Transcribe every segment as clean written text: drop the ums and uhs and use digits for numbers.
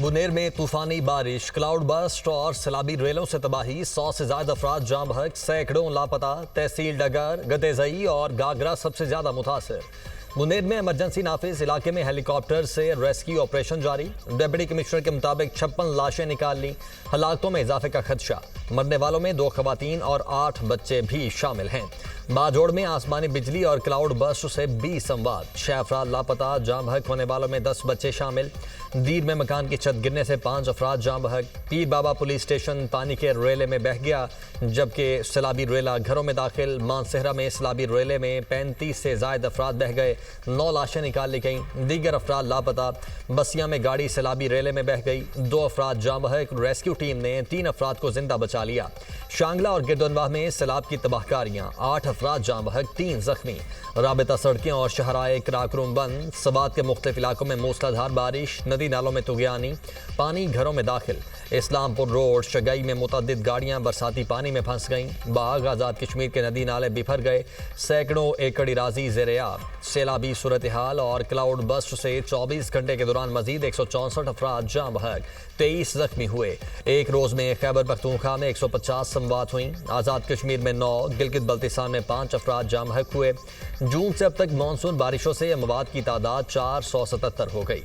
मुनेर में तूफानी बारिश, क्लाउड बस्ट और सैलाबी रेलों से तबाही, 100 से ज्यादा अफराद जाम बहक, सैकड़ों लापता। तहसील डगर, गदेजई और गागरा सबसे ज्यादा मुतासर। मुनेर में इमरजेंसी नाफिज, इलाके में हेलीकॉप्टर से रेस्क्यू ऑपरेशन जारी। डिप्टी कमिश्नर के मुताबिक 56 लाशें निकाल ली। हलाकतों में इजाफे का खदशा। मरने वालों में 2 खवातीन और 8 बच्चे भी शामिल हैं। बाजोड़ में आसमानी बिजली और क्लाउड बस्ट से 20 अमवात, 6 अफराद लापता। जाम बहक होने वालों में 10 बच्चे शामिल। दीर में मकान की छत गिरने से 5 अफराद जाम बहक। पीर बाबा पुलिस स्टेशन पानी के रेले में बह गया, जबकि सैलाबी रेला घरों में दाखिल। मानसहरा में सैलाबी रेले में 35 से ज्यादा अफराद बह गए, 9 लाशें निकाल ली गईं, दीगर अफराद लापता। बसिया में गाड़ी सैलाबी रेले में बह गई, 2 अफराद जाम बहक। रेस्क्यू टीम ने 3 अफराद को जिंदा बचा लिया। शांगला और गिरदनवाह में सैलाब की तबाहकारियां, 8 अफराद जाम बहक, 3 जख्मी। राबता सड़कें और शहराए कराकरूम बंद। सवात के मुख्तलिफ इलाकों में मूसलाधार बारिश, नदी नालों में तुगयानी, पानी घरों में दाखिल। इस्लामपुर रोड शगई में मुतअद्दिद गाड़ियां बरसाती पानी में फंस गईं। बाग आज़ाद कश्मीर के नदी नाले बिफर गए, सैकड़ों एकड़ इराजी ज़ेर-ए-आब। सैलाबी सूरत हाल और क्लाउड बस्ट से 24 घंटे के दौरान मजीद 164 अफराद जाम बहक, 23 जख्मी हुए। एक रोज में खैबर पख्तूनख्वा में 150 संवात हुई। आज़ाद कश्मीर में 9, गिलगित बल्तिस्तान में 5 अफराद जाम बहक हुए। जून से अब तक मानसून बारिशों से अमवात की तादाद 477 हो गई।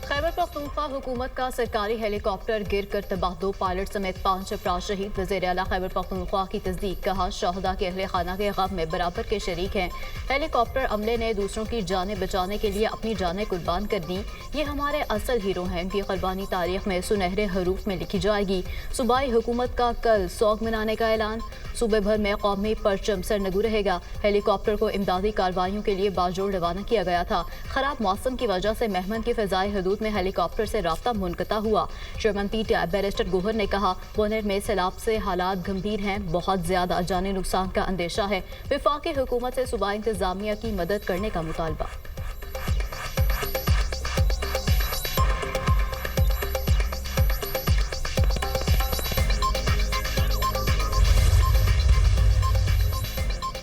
खैबर पख्तूनख्वा हुकूमत का सरकारी हेलीकॉप्टर गिरकर तबाह, 2 पायलट समेत 5 अफराद शहीद। वज़ीर आला खैबर पख्तूनख्वा की तस्दीक, कहा शहदा के अहले खाना के गम में बराबर के शरीक हैं। हेलीकॉप्टर अमले ने दूसरों की जानें बचाने के लिए अपनी जानें कुर्बान कर दी। ये हमारे असल हीरो हैं, उनकी कुर्बानी तारीख में सुनहरे हरूफ में लिखी जाएगी। सूबाई हुकूमत का कल सोग मनाने का ऐलान, सूबे भर में कौमी परचम सरनगू रहेगा। हेलीकॉप्टर को इमदादी कार्रवाइयों के लिए बाजोड़ रवाना किया गया था। खराब मौसम की वजह से मेहमन की फ़िज़ाई हदूद में हेलीकॉप्टर से राब्ता मुनक़ता हुआ। चेयरमैन पीटीआई बैरिस्टर गोहर ने कहा, मुनेर में सैलाब से हालात गंभीर हैं, बहुत ज्यादा जानी नुकसान का अंदेशा है। वफाकी हुकूमत से सूबाई इंतजामिया की मदद करने का मुतालबा।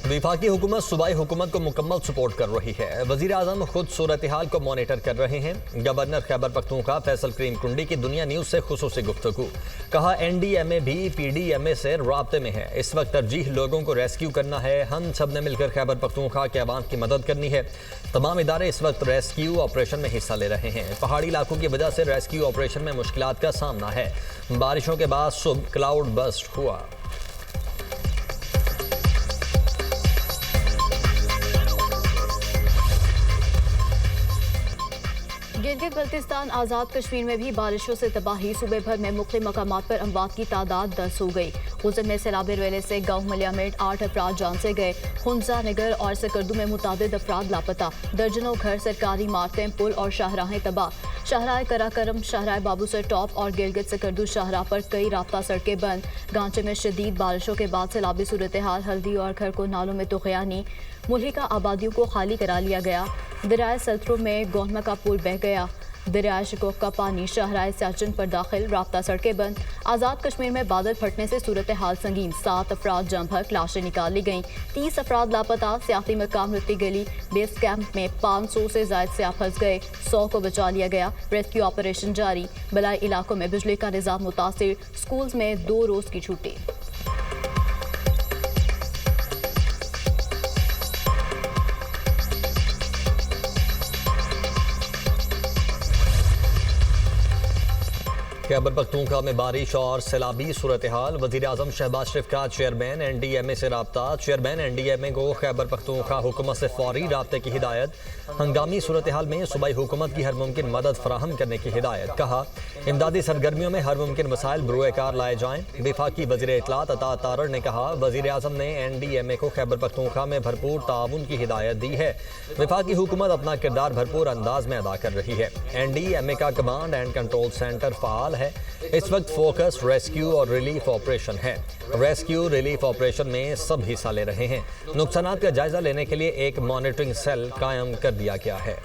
वफाकी हुकूमत सूबाई हुकूमत को मुकम्मल सपोर्ट कर रही है। वज़ीर आज़म खुद सूरत हाल को मॉनिटर कर रहे हैं। गवर्नर खैबर पख्तूनख्वा फैसल करीम कुंडी की दुनिया न्यूज़ से खुसूसी गुफ्तगू, कहा NDMA भी PDMA से राब्ते में है। इस वक्त तरजीह लोगों को रेस्क्यू करना है। हम सब ने मिलकर खैबर पख्तूनख्वा के अवाम की मदद करनी है। तमाम इदारे इस वक्त रेस्क्यू ऑपरेशन में हिस्सा ले रहे हैं। पहाड़ी इलाकों की वजह से रेस्क्यू ऑपरेशन में मुश्किलात का सामना है। बारिशों के बाद सुबह क्लाउड बस्ट हुआ। गिलगित बल्तिस्तान आज़ाद कश्मीर में भी बारिशों से तबाही, सूबे भर में मुख्तलिफ मकामात पर अमवात की तादाद 10 हो गई। गुजर में सैलाबी रेले से गाँव मलियामेट 8 अफराद जान से गए। हुंजा नगर और सकर्दू में मुतादिद अफराद लापता, दर्जनों घर, सरकारी इमारतें, पुल और शाहराहें तबाह। शाहराह कराकरम, शाहराह बाबूसर टॉप और गिलगित सकर्दू शाहराह पर कई राब्ता सड़कें बंद। गांचे में शदीद बारिशों के बाद सैलाबी सूरत हाल, हल्दी और घर को नालों में तुगयानी, मुल्हिका आबादियों को खाली करा लिया गया। दरियाए सतरू में गोहमा का पुल बह गया। दरियाए शिकोक का पानी शाहराह सियाचिन पर दाखिल, राब्ता सड़कें बंद। आज़ाद कश्मीर में बादल फटने से सूरत हाल संगीन, 7 अफराद जाम बहक, लाशें निकाल ली गईं, 30 अफराद लापता। सियाती मकाम रत्ती गली बेस कैंप में 500 से ज्यादा सियाह फंस गए, 100 को बचा लिया गया। रेस्क्यू ऑपरेशन जारी। बलाई इलाकों में बिजली का निज़ाम मुतासिर, स्कूल्स में 2 रोज की छुट्टी। खैबर पख्तूनख्वा में बारिश और सैलाबी सूरत हाल। वज़ीर आज़म शहबाज शरीफ का चेयरमैन NDMA से राब्ता, चेयरमैन NDMA को खैबर पख्तूनख्वा हुकूमत से फौरी राब्ते की हिदायत। हंगामी सूरत हाल में सूबाई हुकूमत की हर मुमकिन मदद फराहम करने की हिदायत। कहा, इमदादी सरगर्मियों में हर मुमकिन वसाइल बरूए कार लाए जाएँ। वफाकी वज़ीर इत्तलात अता तारड़ ने कहा, वज़ीर आज़म ने NDMA को खैबर पख्तूनख्वा में भरपूर ताउन की हिदायत दी है। वफाकी हुकूमत अपना किरदार भरपूर अंदाज में अदा कर रही है। NDMA का command and control centre fall है। इस वक्त फोकस रेस्क्यू और रिलीफ ऑपरेशन है। रेस्क्यू रिलीफ ऑपरेशन में सब हिस्सा ले रहे हैं। नुकसानात का जायजा लेने के लिए एक मॉनिटरिंग सेल कायम कर दिया गया है।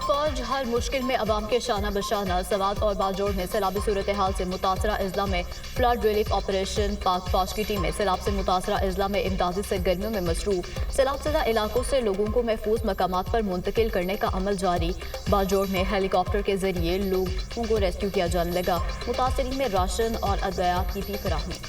पाक फौज हर मुश्किल में अवाम के शाना बशाना। सवात और बाजोड़ में सैलाबी सूरत हाल से मुतासरा अजला में फ्लड रिलीफ ऑपरेशन। पाक फौज की टीमें सैलाब से मुतासरा अजला में इमदादी सरगर्मियों में मसरूफ। सैलाब ज़दा इलाकों से लोगों को महफूज मकामात पर मुंतकिल करने का अमल जारी। बाजोड़ में हेलीकॉप्टर के जरिए लोगों को रेस्क्यू किया जाने लगा। मुतासरीन में राशन और अद्वियात की भी फराहमी।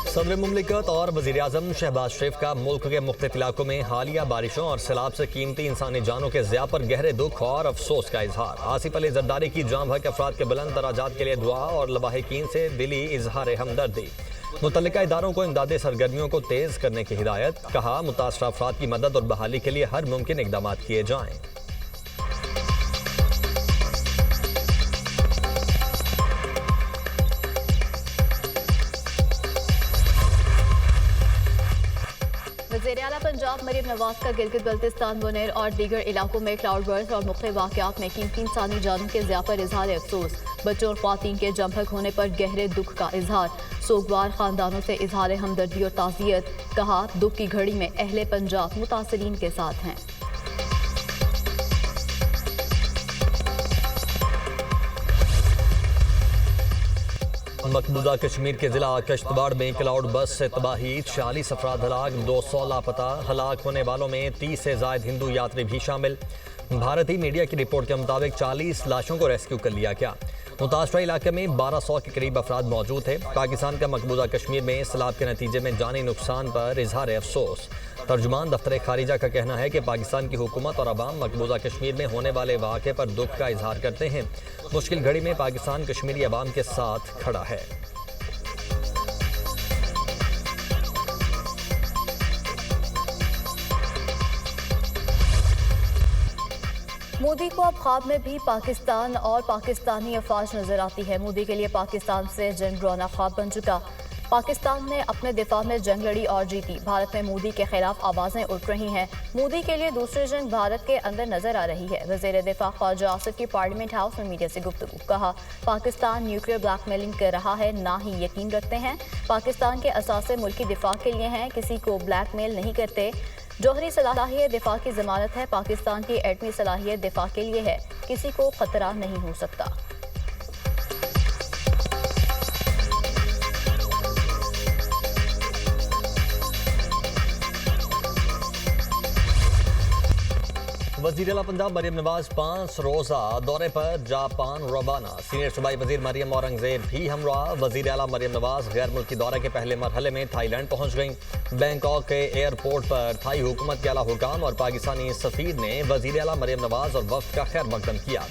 सदर मुमलिकत और वज़ीर-ए-आज़म शहबाज शरीफ का मुल्क के मुख्तलिफ इलाकों में हालिया बारिशों और सैलाब से कीमती इंसानी जानों के ज़िया पर गहरे दुख और अफसोस का इजहार। आसिफ अली जरदारी की जाम हक अफराद के बुलंद दराजात के लिए दुआ और लवाहिकीन से दिली इजहार हमदर्दी। मुतल्लिका इदारों को इमदादी सरगर्मियों को तेज़ करने की हिदायत। कहा मुतासरा अफराद की मदद और बहाली के लिए हर मुमकिन इकदाम किए जाएँ। वज़ीर आला पंजाब मरीम नवाज का गिलगित बल्तिस्तान मुनेर और दीगर इलाकों में क्लाउड बर्स्ट और मुख्तलिफ वाक़यात में कीमती इंसानी जानों के ज़िया पर इजहार अफसोस। बच्चों और ख़वातीन के जमहक होने पर गहरे दुख का इजहार। सोगवार ख़ानदानों से इजहार हमदर्दी और ताज़ियत। कहा दुख की घड़ी में अहले पंजाब मुतासरीन के साथ हैं। मकबूजा कश्मीर के जिला कश्तवाड़ में क्लाउड बस से तबाही। 40 अफराद हलाक, 200 लापता। हलाक होने वालों में 30 से ज़ायद हिंदू यात्री भी शामिल। भारतीय मीडिया की रिपोर्ट के मुताबिक 40 लाशों को रेस्क्यू कर लिया गया। मुतासरा इलाके में 1200 के करीब अफराद मौजूद थे। पाकिस्तान का मकबूजा कश्मीर में सैलाब के नतीजे में जानी नुकसान पर इजहार अफसोस। तर्जुमान दफ्तर खारिजा का कहना है कि पाकिस्तान की हुकूमत और अवाम मकबूजा कश्मीर में होने वाले वाक़े पर दुख का इजहार करते हैं। मुश्किल घड़ी में पाकिस्तान कश्मीरी अवाम के साथ खड़ा है। मोदी को अब ख्वाब में भी पाकिस्तान और पाकिस्तानी अफवाज नजर आती है। मोदी के लिए पाकिस्तान से जंग डरावना ख्वाब बन चुका। पाकिस्तान ने अपने दिफा में जंग लड़ी और जीती। भारत में मोदी के खिलाफ आवाजें उठ रही हैं। मोदी के लिए दूसरी जंग भारत के अंदर नजर आ रही है। वज़ीर दिफा ख्वाजा आसिफ की पार्लियामेंट हाउस में मीडिया से गुफ्तगू। कहा पाकिस्तान न्यूक्लियर ब्लैकमेलिंग कर रहा है, ना ही यकीन रखते हैं। पाकिस्तान के असासे मुल्की दिफा के लिए हैं, किसी को ब्लैकमेल नहीं करते। जौहरी सलाहियत दिफा की जमानत है। पाकिस्तान की एटमी सलाहियत दिफा के लिए है, किसी को खतरा नहीं हो सकता। वज़ीर आला पंजाब मरीम नवाज 5 रोज़ा दौरे पर जापान रवाना। सीनियर सूबाई वज़ीर मरीम औरंगजेब भी हमराह। वज़ीर आला मरीम नवाज गैर मुल्की दौरे के पहले मरहले में थाईलैंड पहुँच गईं। बैंकॉक के एयरपोर्ट पर थाई हुकूमत के आला हुकाम और पाकिस्तानी सफ़ीर ने वज़ीर आला मरीम नवाज और वफ़द का खैर मकदम किया।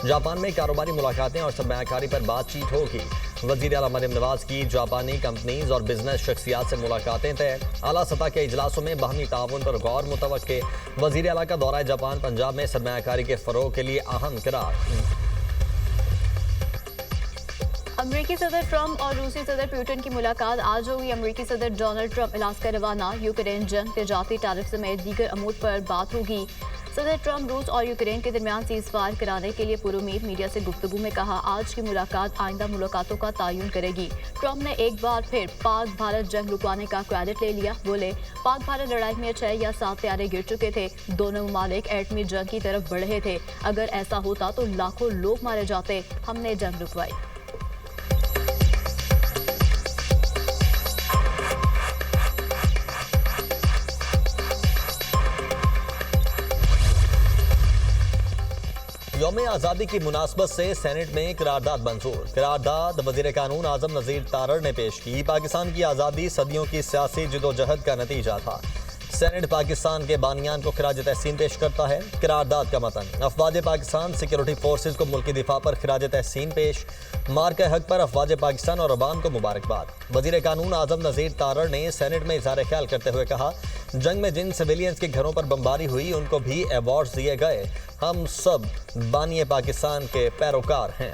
जापान में कारोबारी मुलाकातें और सरमायाकारी पर बातचीत होगी। वज़ीर आला मरीम नवाज की जापानी कंपनीज और बिजनेस शख्सियात से मुलाकातें तय। आला सतह के इजलासों में बाहमी ताउन पर गौर मुतवक्के। वज़ीर आला का दौरा जापान पंजाब में सरमायाकारी के फ़रोग़ के लिए अहम करार। अमरीकी सदर ट्रंप और रूसी सदर पुतिन की मुलाकात आज होगी। अमरीकी सदर डोनाल्ड ट्रंप इलाका रवाना। यूक्रेन जंग, तजारती टैरिफ समेत दीगर अमूर पर बात होगी। सदर ट्रंप रूस और यूक्रेन के दरमियान सीज़फायर कराने के लिए पुरुमीद मीडिया से गुफ्तगू में कहा आज की मुलाकात आइंदा मुलाकातों का तयन करेगी। ट्रंप ने एक बार फिर पाक भारत जंग रुकवाने का क्रेडिट ले लिया। बोले पाक भारत लड़ाई में 6 या 7 त्यारे गिर चुके थे। दोनों ममालिक एटमी जंग की तरफ बढ़े थे। अगर ऐसा होता तो लाखों लोग मारे जाते। हमने जंग रुकवाई। यौम आज़ादी की मुनासबत से सेनेट में करारदाद मंजूर। करारदाद वज़ीर कानून आज़म नज़ीर तारड़ ने पेश की। पाकिस्तान की आज़ादी सदियों की सियासी जदोजहद का नतीजा था। सेनेट पाकिस्तान के बानियान को खिराज तहसीन पेश करता है। करारदाद का मतन अफवाज पाकिस्तान सिक्योरिटी फोर्सेज को मुल्की दिफा पर खिराज तहसीन पेश। मार के हक पर अफवाज पाकिस्तान और अवाम को मुबारकबाद। वज़ीर कानून आज़म नज़ीर तारड़ ने सेनेट में इज़हार ख्याल करते हुए कहा जंग में जिन सिविलियंस के घरों पर बमबारी हुई उनको भी अवार्ड्स दिए गए। हम सब बानिए पाकिस्तान के पैरोकार हैं।